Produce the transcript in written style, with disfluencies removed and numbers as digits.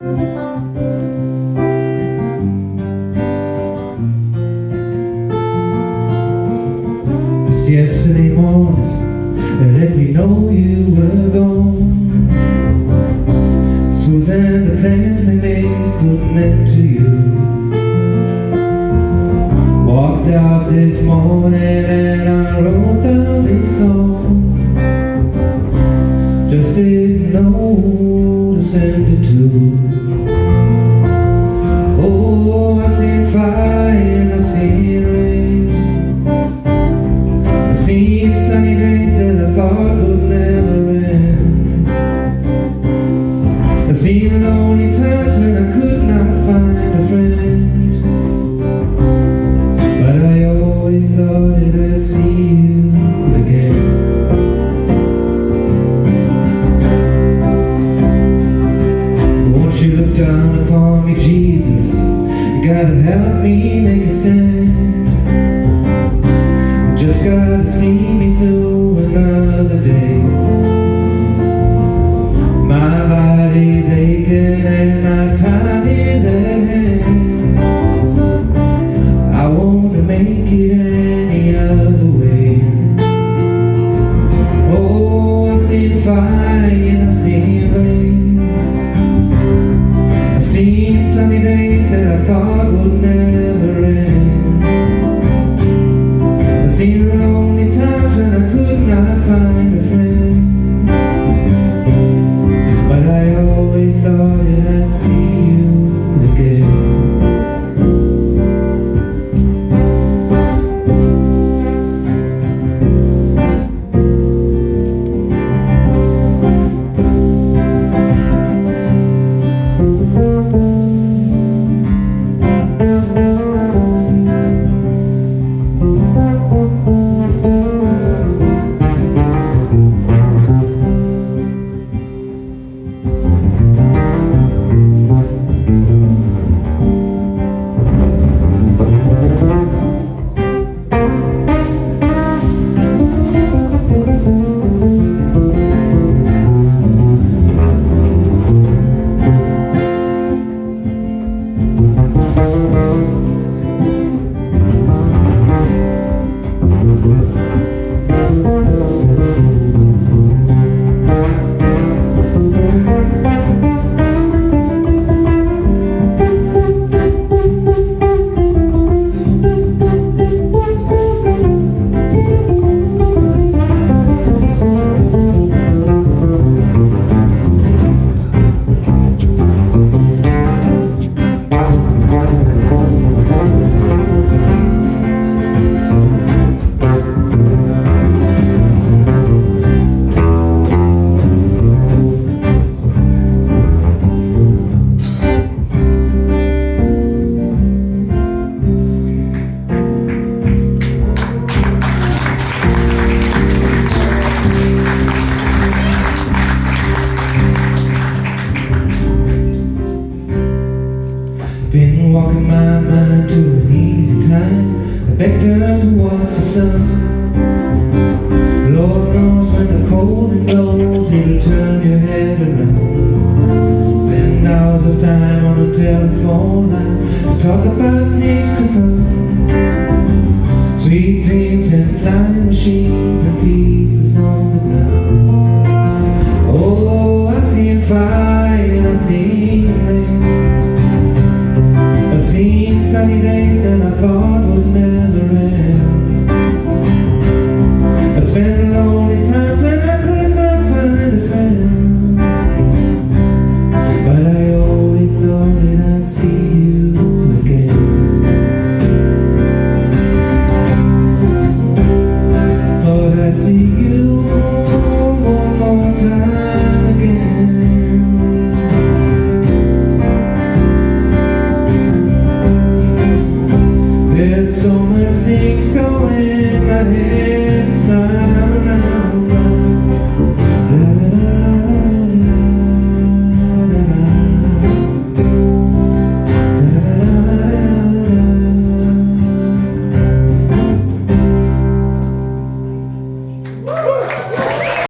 Just yesterday morning, they let me know you were gone. Suzanne, the plans they made put an end to you. Walked out this morning and I wrote down this song. Just didn't know to send it to. Oh, I seen fire and I seen rain. I seen sunny days that I thought would never end. I seen lonely times when I could not find a friend. But I always thought that I'd see you again. Won't you look down upon me, Jesus? You gotta help me make a stand. You just gotta see me through another day. My body's aching and my time is at hand. I wanna make it any other way. Oh, I seen fire and I seen rain. I seen sunny days that I thought would never end. I seen lonely times when I could not find a friend. But I always thought that I'd see you again. Been walking my mind to an easy time. I backed her towards the sun. Lord knows when the cold wind blows, it'll turn your head around. Spend hours of time on the telephone line to talk about things to come. Sweet dreams and flying machines and pieces on the ground. Oh, I seen fire and I seen rain. I seen sunny days and I thought would never